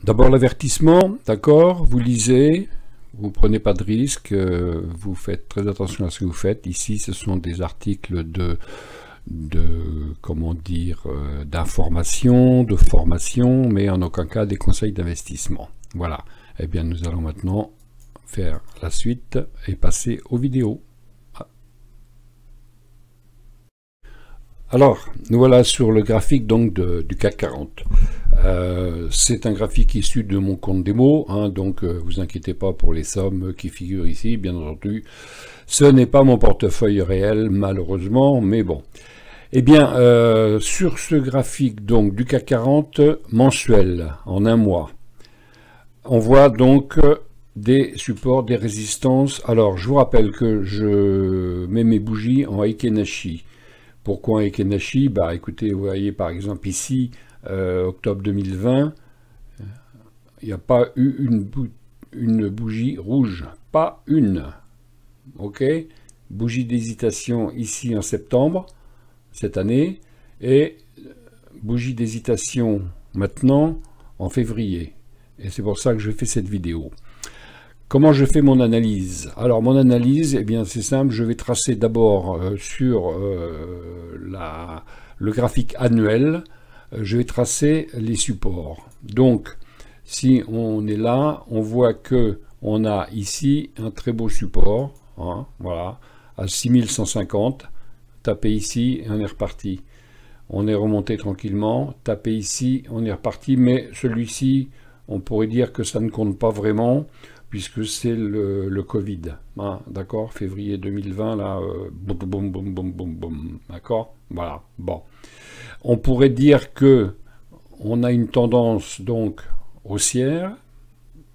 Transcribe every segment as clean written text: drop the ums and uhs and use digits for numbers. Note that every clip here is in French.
D'abord l'avertissement, d'accord, vous lisez, vous prenez pas de risque, vous faites très attention à ce que vous faites. Ici, ce sont des articles comment dire, d'information, de formation, mais en aucun cas des conseils d'investissement. Voilà. Eh bien, nous allons maintenant faire la suite et passer aux vidéos. Alors, nous voilà sur le graphique donc du CAC 40. C'est un graphique issu de mon compte démo, hein, donc vous inquiétez pas pour les sommes qui figurent ici, bien entendu. Ce n'est pas mon portefeuille réel, malheureusement, mais bon. Eh bien, sur ce graphique donc du CAC 40 mensuel, en un mois, on voit donc des supports, des résistances. Alors, je vous rappelle que je mets mes bougies en Ekenashi. Pourquoi Ekenashi? Bah écoutez, vous voyez par exemple ici, octobre 2020, il n'y a pas eu une bougie rouge. Pas une. Ok? Bougie d'hésitation ici en septembre, cette année, et bougie d'hésitation maintenant en février. Et c'est pour ça que je fais cette vidéo. Comment je fais mon analyse? Alors mon analyse, eh bien c'est simple, je vais tracer d'abord sur le graphique annuel, je vais tracer les supports. Donc si on est là, on voit que on a ici un très beau support, hein, voilà, à 6150, tapez ici et on est reparti. On est remonté tranquillement, tapez ici, on est reparti, mais celui-ci, on pourrait dire que ça ne compte pas vraiment, puisque c'est le Covid, hein, d'accord, février 2020, là, boum, boum, boum, boum, boum, boum, d'accord, voilà, bon. On pourrait dire que on a une tendance, donc, haussière,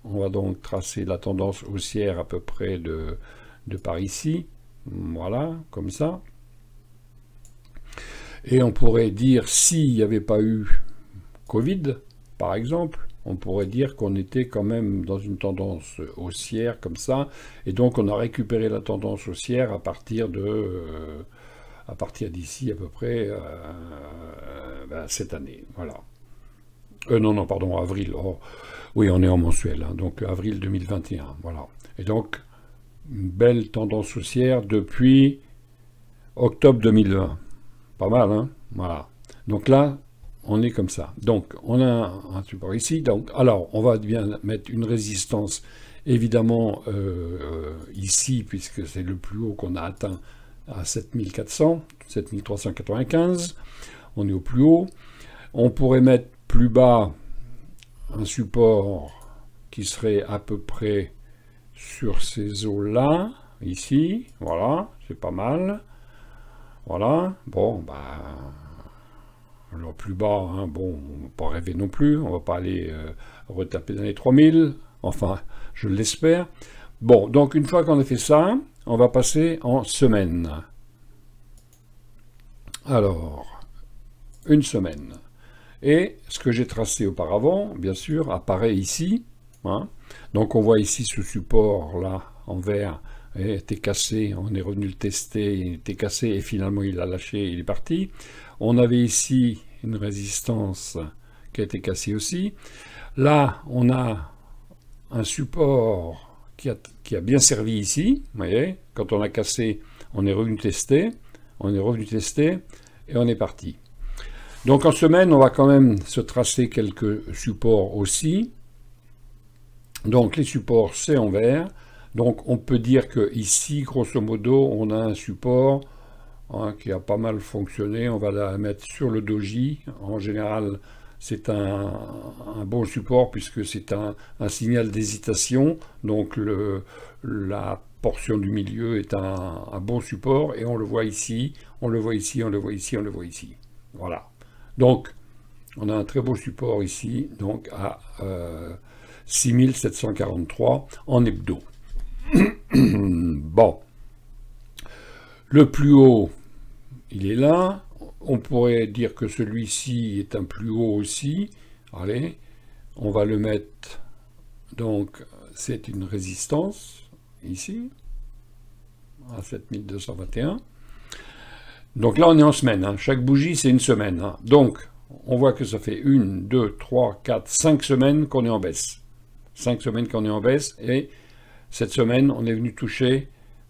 on va donc tracer la tendance haussière à peu près de par ici, voilà, comme ça. Et on pourrait dire, s'il n'y avait pas eu Covid, par exemple, on pourrait dire qu'on était quand même dans une tendance haussière comme ça, et donc on a récupéré la tendance haussière à partir d'ici à peu près cette année, voilà. Non, pardon, avril. Oh, oui, on est en mensuel, hein, donc avril 2021, voilà. Et donc une belle tendance haussière depuis octobre 2020, pas mal, hein, voilà. Donc là, on est comme ça. Donc, on a un support ici. Donc, alors, on va bien mettre une résistance, évidemment, ici, puisque c'est le plus haut qu'on a atteint à 7400, 7395. On est au plus haut. On pourrait mettre plus bas un support qui serait à peu près sur ces eaux-là, ici. Voilà, c'est pas mal. Voilà. Bon, bah... Alors plus bas, hein, bon, on ne va pas rêver non plus, on ne va pas aller retaper dans les 3000, enfin, je l'espère. Bon, donc une fois qu'on a fait ça, on va passer en semaine. Alors, une semaine. Et ce que j'ai tracé auparavant, bien sûr, apparaît ici. Hein. Donc on voit ici ce support-là, en vert, était cassé, on est revenu le tester, il était cassé et finalement il a lâché, il est parti. On avait ici une résistance qui a été cassée aussi. Là, on a un support qui a bien servi ici. Vous voyez, quand on a cassé, on est revenu tester, et on est parti. Donc en semaine, on va quand même se tracer quelques supports aussi. Donc les supports, c'est en vert. Donc on peut dire que ici, grosso modo, on a un support qui a pas mal fonctionné. On va la mettre sur le doji. En général, c'est un bon support puisque c'est un signal d'hésitation. Donc la portion du milieu est un bon support et on le voit ici, on le voit ici, on le voit ici, on le voit ici. Voilà. Donc on a un très beau support ici, donc à 6743 en hebdo. Bon. Le plus haut, il est là. On pourrait dire que celui-ci est un plus haut aussi. Allez, on va le mettre. Donc, c'est une résistance, ici. à 7221. Donc là, on est en semaine. Hein. Chaque bougie, c'est une semaine. Hein. Donc, on voit que ça fait 1, 2, 3, 4, 5 semaines qu'on est en baisse. 5 semaines qu'on est en baisse. Et cette semaine, on est venu toucher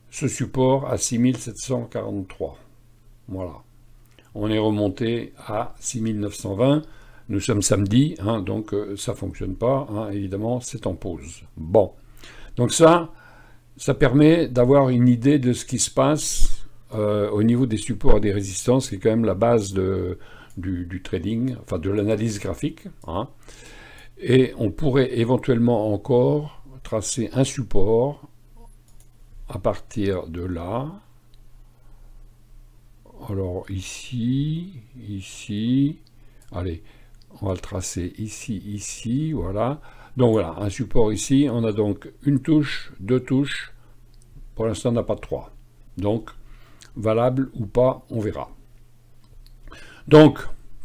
ce support à 6743. Voilà. On est remonté à 6920. Nous sommes samedi, hein, donc ça ne fonctionne pas. Hein, évidemment, c'est en pause. Bon. Donc ça permet d'avoir une idée de ce qui se passe au niveau des supports et des résistances, qui est quand même la base du trading, enfin de l'analyse graphique. Hein. Et on pourrait éventuellement encore tracer un support à partir de là. Alors ici, allez, on va le tracer ici, voilà. Donc voilà, un support ici, on a donc une touche, deux touches, pour l'instant on n'a pas de 3. Donc, valable ou pas, on verra. Donc,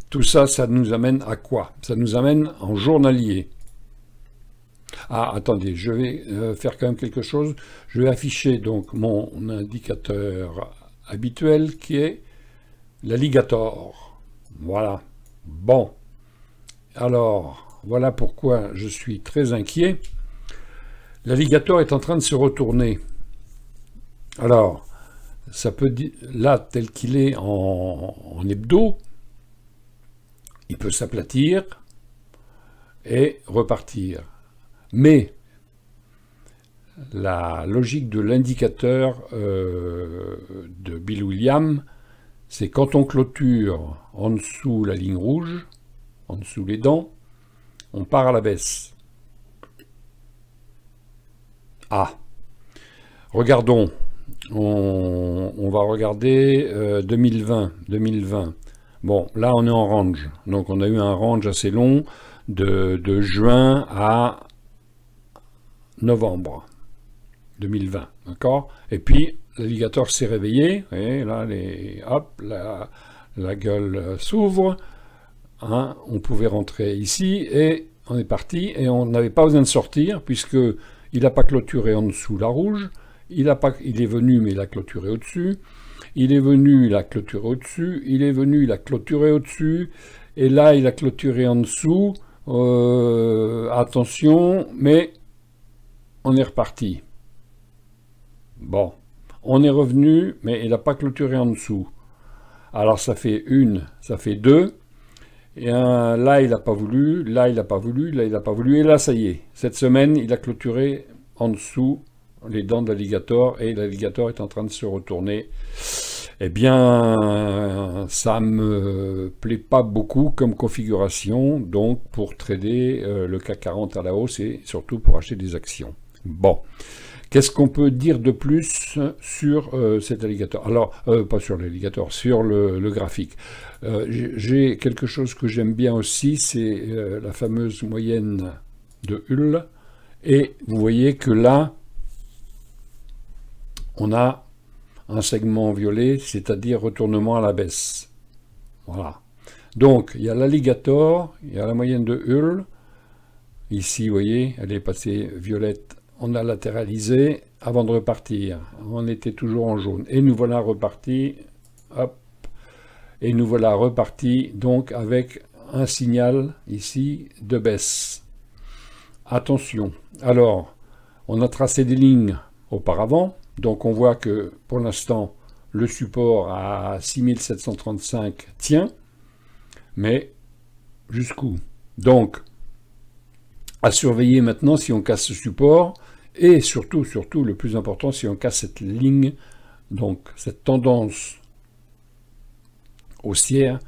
tout ça, ça nous amène à quoi? Ça nous amène en journalier. Ah, attendez, je vais faire quand même quelque chose. Je vais afficher donc mon indicateur habituel qui est l'alligator. Voilà. Bon. Alors, voilà pourquoi je suis très inquiet. L'alligator est en train de se retourner. Alors, ça peut dire, là, tel qu'il est en hebdo, il peut s'aplatir et repartir. Mais la logique de l'indicateur de Bill Williams, c'est quand on clôture en dessous la ligne rouge, en dessous les dents, on part à la baisse. Ah, regardons. On va regarder 2020. Bon, là on est en range. Donc on a eu un range assez long de juin à novembre 2020. D'accord? Et puis l'alligator s'est réveillé. Et là, hop, la gueule s'ouvre. Hein, on pouvait rentrer ici et on est parti. Et on n'avait pas besoin de sortir puisque il n'a pas clôturé en dessous la rouge. Il est venu, mais il a clôturé au-dessus. Il est venu, il a clôturé au-dessus. Il est venu, il a clôturé au-dessus. Et là, il a clôturé en dessous. Attention, mais on est reparti. Bon, on est revenu, mais il n'a pas clôturé en dessous. Alors, ça fait 1, ça fait 2. Et là, il n'a pas voulu. Là, il n'a pas voulu. Là, il n'a pas voulu. Et là, ça y est. Cette semaine, il a clôturé en dessous les dents de l'alligator, et l'alligator est en train de se retourner. Eh bien, ça me plaît pas beaucoup comme configuration, donc pour trader le CAC 40 à la hausse et surtout pour acheter des actions. Bon, qu'est-ce qu'on peut dire de plus sur cet alligator? Alors, pas sur l'alligator, sur le graphique. J'ai quelque chose que j'aime bien aussi, c'est la fameuse moyenne de Hull, et vous voyez que là, on a un segment violet, c'est-à-dire retournement à la baisse. Voilà. Donc, il y a l'alligator, il y a la moyenne de Hull. Ici, vous voyez, elle est passée violette. On a latéralisé avant de repartir. On était toujours en jaune. Et nous voilà repartis. Hop. Et nous voilà repartis, donc, avec un signal, ici, de baisse. Attention. Alors, on a tracé des lignes auparavant. Donc on voit que pour l'instant, le support à 6735 tient, mais jusqu'où? Donc, à surveiller maintenant si on casse ce support, et surtout, le plus important, si on casse cette ligne, donc cette tendance haussière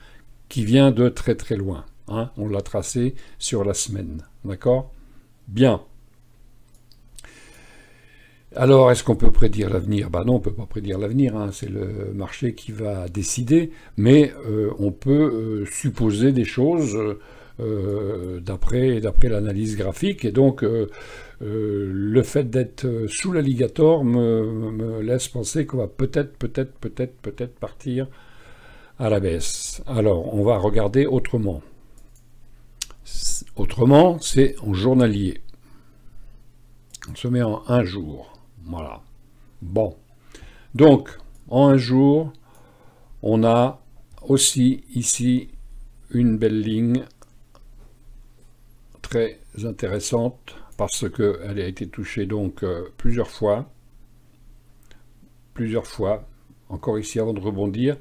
qui vient de très très loin. Hein, on l'a tracé sur la semaine. D'accord? Bien. Alors, est-ce qu'on peut prédire l'avenir? Ben non, on ne peut pas prédire l'avenir, hein, c'est le marché qui va décider, mais on peut supposer des choses d'après l'analyse graphique, et donc le fait d'être sous l'alligator me laisse penser qu'on va peut-être partir à la baisse. Alors, on va regarder autrement. Autrement, c'est en journalier. On se met en un jour. Voilà. Bon. Donc, en un jour, on a aussi ici une belle ligne très intéressante parce qu'elle a été touchée donc plusieurs fois, encore ici avant de rebondir.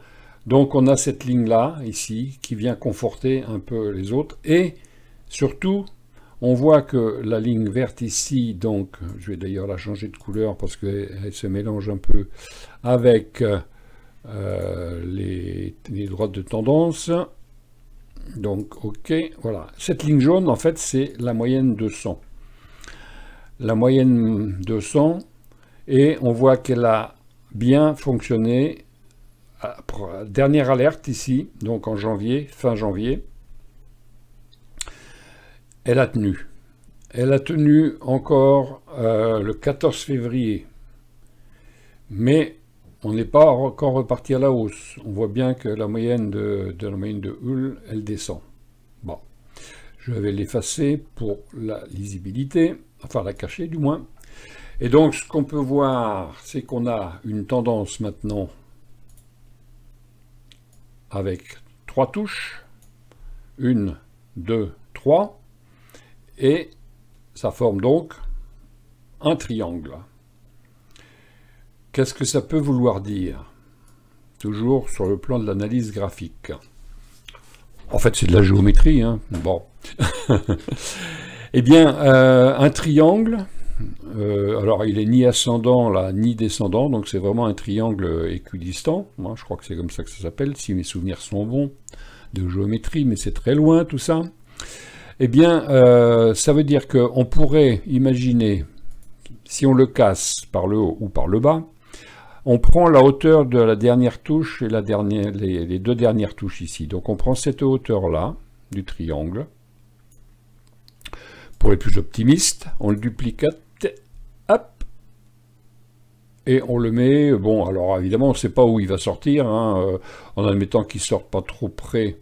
Donc on a cette ligne-là, ici, qui vient conforter un peu les autres. Et surtout, on voit que la ligne verte ici, donc, je vais d'ailleurs la changer de couleur parce qu'elle se mélange un peu avec les droites de tendance. Donc, ok, voilà. Cette ligne jaune, en fait, c'est la moyenne 200. La moyenne 200, et on voit qu'elle a bien fonctionné. Dernière alerte ici, donc en janvier, fin janvier, elle a tenu. Elle a tenu encore le 14 février. Mais on n'est pas encore reparti à la hausse. On voit bien que la moyenne de la moyenne de Hull, elle descend. Bon, je vais l'effacer pour la lisibilité, enfin la cacher du moins. Et donc ce qu'on peut voir, c'est qu'on a une tendance maintenant avec 3 touches, 1, 2, 3, et ça forme donc un triangle. Qu'est-ce que ça peut vouloir dire? Toujours sur le plan de l'analyse graphique. En fait, c'est de la géométrie, hein. Bon. Eh bien, un triangle, alors il est ni ascendant là, ni descendant, donc c'est vraiment un triangle équidistant. Moi, je crois que c'est comme ça que ça s'appelle, si mes souvenirs sont bons, de géométrie, mais c'est très loin tout ça. Eh bien, ça veut dire qu'on pourrait imaginer, si on le casse par le haut ou par le bas, on prend la hauteur de la dernière touche et les deux dernières touches ici. Donc on prend cette hauteur-là du triangle. Pour les plus optimistes, on le duplicate, hop, et on le met, bon, alors évidemment, on ne sait pas où il va sortir, hein, en admettant qu'il ne sorte pas trop près.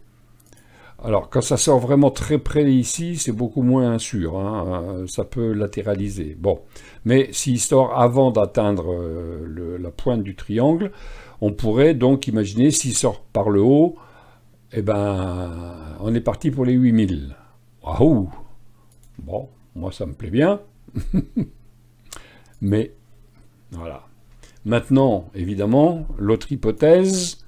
Alors, quand ça sort vraiment très près ici, c'est beaucoup moins sûr, hein, ça peut latéraliser. Bon, mais s'il sort avant d'atteindre la pointe du triangle, on pourrait donc imaginer, s'il sort par le haut, eh ben, on est parti pour les 8000. Waouh! Bon, moi ça me plaît bien, mais voilà. Maintenant, évidemment, l'autre hypothèse,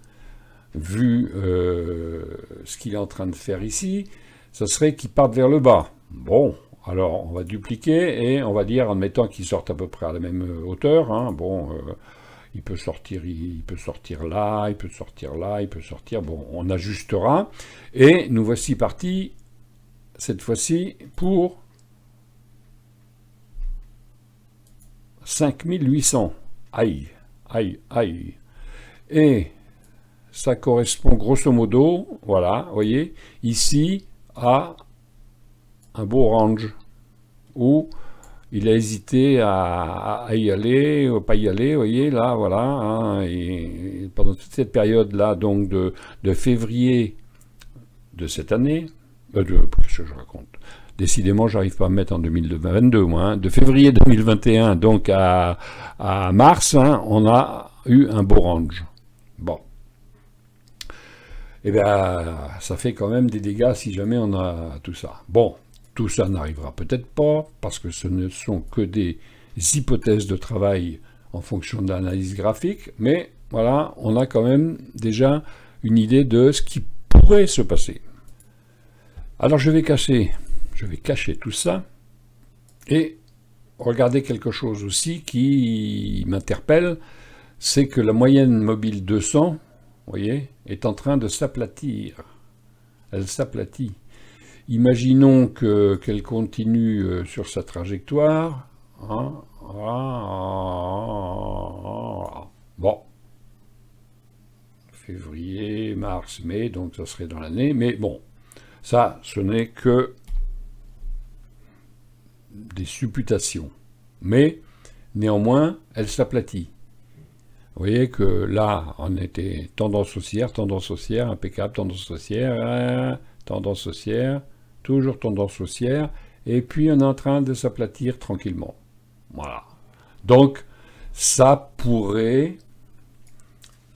vu ce qu'il est en train de faire ici, ça serait qu'il parte vers le bas. Bon, alors on va dupliquer et on va dire, en admettant qu'il sorte à peu près à la même hauteur, hein, bon, il peut sortir là, il peut sortir là, il peut sortir, bon, on ajustera, et nous voici partis, cette fois-ci, pour 5800. Aïe, aïe, aïe. Et ça correspond grosso modo, voilà, vous voyez, ici, à un beau range, où il a hésité à y aller, ou pas y aller, vous voyez, là, voilà, hein, et pendant toute cette période-là, donc de février de cette année, qu'est-ce que je raconte? Décidément, j'arrive pas à me mettre en 2022, moi, hein, de février 2021, donc à mars, hein, on a eu un beau range. Bon. Eh bien, ça fait quand même des dégâts si jamais on a tout ça. Bon, tout ça n'arrivera peut-être pas, parce que ce ne sont que des hypothèses de travail en fonction de l'analyse graphique, mais voilà, on a quand même déjà une idée de ce qui pourrait se passer. Alors je vais cacher tout ça, et regarder quelque chose aussi qui m'interpelle, c'est que la moyenne mobile 200, vous voyez, est en train de s'aplatir. Elle s'aplatit. Imaginons qu'elle continue sur sa trajectoire. Hein, bon. Février, mars, mai, donc ça serait dans l'année. Mais bon, ça, ce n'est que des supputations. Mais, néanmoins, elle s'aplatit. Vous voyez que là, on était tendance haussière, impeccable, tendance haussière, toujours tendance haussière, et puis on est en train de s'aplatir tranquillement. Voilà. Donc, ça pourrait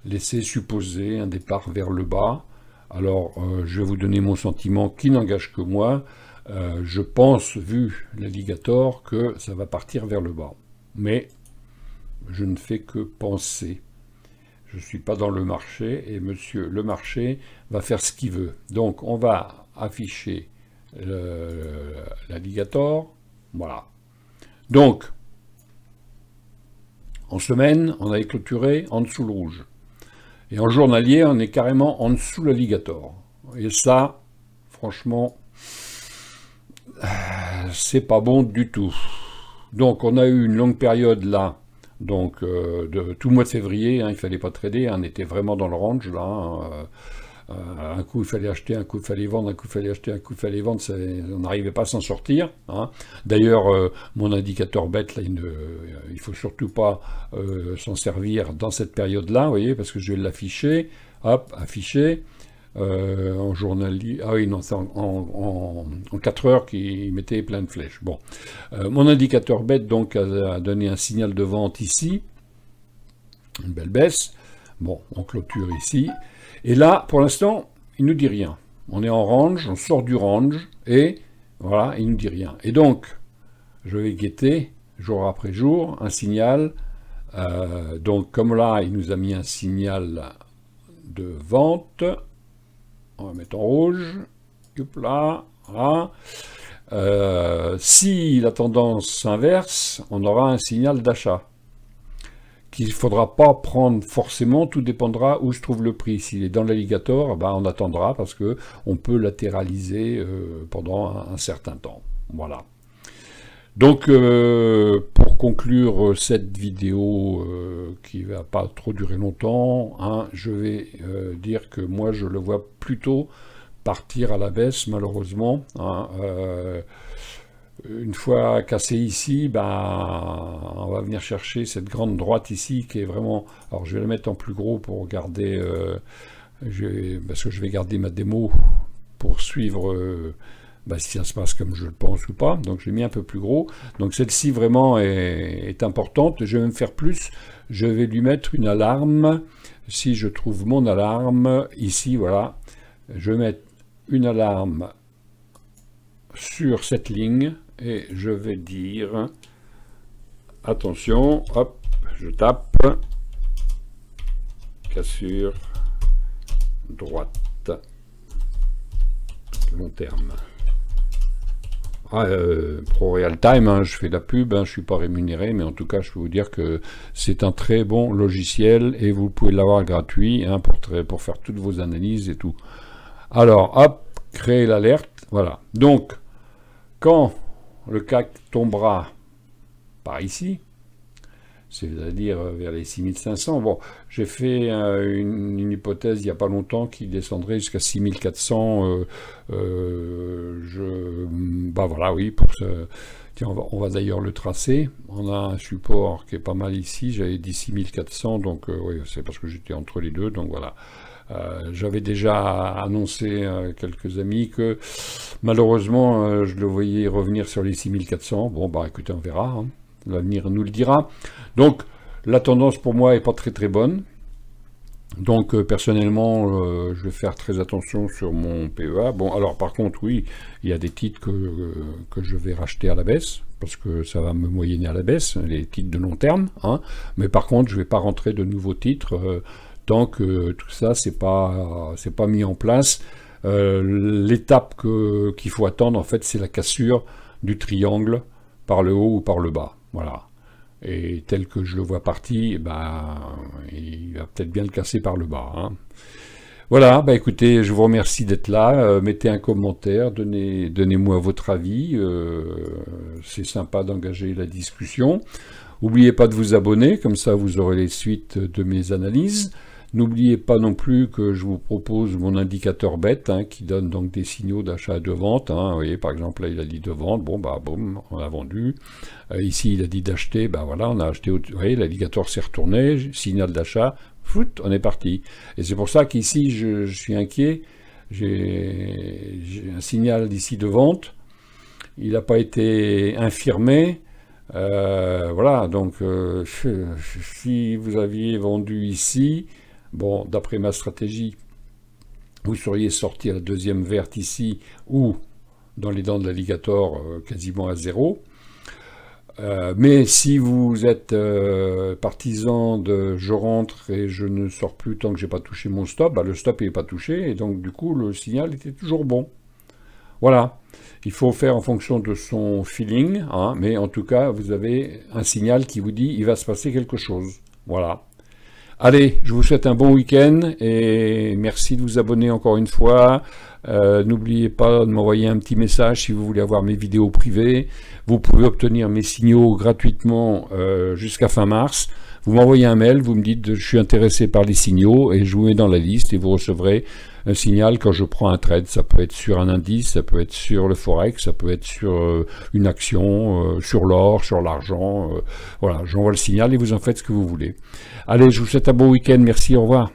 laisser supposer un départ vers le bas. Alors, je vais vous donner mon sentiment qui n'engage que moi. Je pense, vu l'alligator, que ça va partir vers le bas. Mais je ne fais que penser. Je ne suis pas dans le marché et monsieur le marché va faire ce qu'il veut. Donc, on va afficher l'alligator. Voilà. Donc, en semaine, on avait clôturé en dessous le rouge. Et en journalier, on est carrément en dessous l'alligator. Et ça, franchement, c'est pas bon du tout. Donc, on a eu une longue période là, donc de tout le mois de février, hein, il fallait pas trader, hein, on était vraiment dans le range là. Hein, un coup il fallait acheter, un coup il fallait vendre, un coup il fallait acheter, un coup il fallait vendre, on n'arrivait pas à s'en sortir. Hein. D'ailleurs, mon indicateur bête, là, il faut surtout pas s'en servir dans cette période-là, vous voyez, parce que je vais l'afficher, hop, afficher, en journalier, ah oui, non, c'est en 4 heures qui mettait plein de flèches. Bon, mon indicateur bête, donc, a donné un signal de vente ici, une belle baisse. Bon, on clôture ici. Et là, pour l'instant, il ne nous dit rien. On est en range, on sort du range, et voilà, il ne nous dit rien. Et donc, je vais guetter, jour après jour, un signal. Donc, comme là, il nous a mis un signal de vente, on va mettre en rouge, hop là, voilà. Si la tendance s'inverse, on aura un signal d'achat. Qu'il ne faudra pas prendre forcément, tout dépendra où se trouve le prix. S'il est dans l'alligator, ben on attendra parce qu'on peut latéraliser pendant un certain temps. Voilà. Donc, pour conclure cette vidéo qui ne va pas trop durer longtemps, hein, je vais dire que moi je le vois plutôt partir à la baisse, malheureusement. Hein, une fois cassé ici, ben, on va venir chercher cette grande droite ici qui est vraiment... Alors je vais la mettre en plus gros pour garder... parce que je vais garder ma démo pour suivre ben, si ça se passe comme je le pense ou pas. Donc je l'ai mis un peu plus gros. Donc celle-ci vraiment est importante. Je vais même faire plus. Je vais lui mettre une alarme. Si je trouve mon alarme, ici, voilà. Je vais mettre une alarme sur cette ligne. Et je vais dire, attention, hop, je tape, cassure, droite, long terme. Pro Real Time, hein, je fais de la pub, hein, je ne suis pas rémunéré, mais en tout cas, je peux vous dire que c'est un très bon logiciel et vous pouvez l'avoir gratuit hein, pour faire toutes vos analyses et tout. Alors, hop, créer l'alerte, voilà. Donc, quand le CAC tombera par ici, c'est-à-dire vers les 6500. Bon, j'ai fait une hypothèse il n'y a pas longtemps qui descendrait jusqu'à 6400. Bah voilà, oui, pour ce... Tiens, on va d'ailleurs le tracer. On a un support qui est pas mal ici. J'avais dit 6400, donc oui, c'est parce que j'étais entre les deux, donc voilà. J'avais déjà annoncé à quelques amis que malheureusement je le voyais revenir sur les 6400. Bon bah écoutez, on verra, hein. L'avenir nous le dira. Donc la tendance pour moi est pas très très bonne. Donc personnellement je vais faire très attention sur mon PEA. Bon alors par contre oui, il y a des titres que je vais racheter à la baisse, parce que ça va me moyenner à la baisse, les titres de long terme, hein. Mais par contre je vais pas rentrer de nouveaux titres tant que tout ça c'est pas mis en place. L'étape qu'il faut attendre en fait, c'est la cassure du triangle par le haut ou par le bas, voilà. Et tel que je le vois parti, ben, il va peut-être bien le casser par le bas, hein. Voilà, bah écoutez, je vous remercie d'être là, mettez un commentaire, donnez-moi votre avis, c'est sympa d'engager la discussion. N'oubliez pas de vous abonner, comme ça vous aurez les suites de mes analyses. N'oubliez pas non plus que je vous propose mon indicateur bête, hein, qui donne donc des signaux d'achat et de vente. Hein. Vous voyez, par exemple, là, il a dit de vente, bon, bah, boum, on a vendu. Ici, il a dit d'acheter, bah voilà, on a acheté. Vous voyez, l'indicateur s'est retourné, signal d'achat, foot, on est parti. Et c'est pour ça qu'ici, je suis inquiet. J'ai un signal d'ici de vente. Il n'a pas été infirmé. Voilà, donc, si vous aviez vendu ici, bon, d'après ma stratégie, vous seriez sorti à la deuxième verte ici, ou dans les dents de l'alligator quasiment à zéro. Mais si vous êtes partisan de je rentre et je ne sors plus tant que j'ai pas touché mon stop, bah, le stop n'est pas touché, et donc du coup le signal était toujours bon. Voilà, il faut faire en fonction de son feeling, hein, mais en tout cas vous avez un signal qui vous dit il va se passer quelque chose. Voilà. Allez, je vous souhaite un bon week-end et merci de vous abonner encore une fois. N'oubliez pas de m'envoyer un petit message si vous voulez avoir mes vidéos privées. Vous pouvez obtenir mes signaux gratuitement jusqu'à fin mars. Vous m'envoyez un mail, vous me dites je suis intéressé par les signaux et je vous mets dans la liste et vous recevrez un signal quand je prends un trade. Ça peut être sur un indice, ça peut être sur le forex, ça peut être sur une action, sur l'or, sur l'argent. Voilà, j'envoie le signal et vous en faites ce que vous voulez. Allez, je vous souhaite un bon week-end. Merci, au revoir.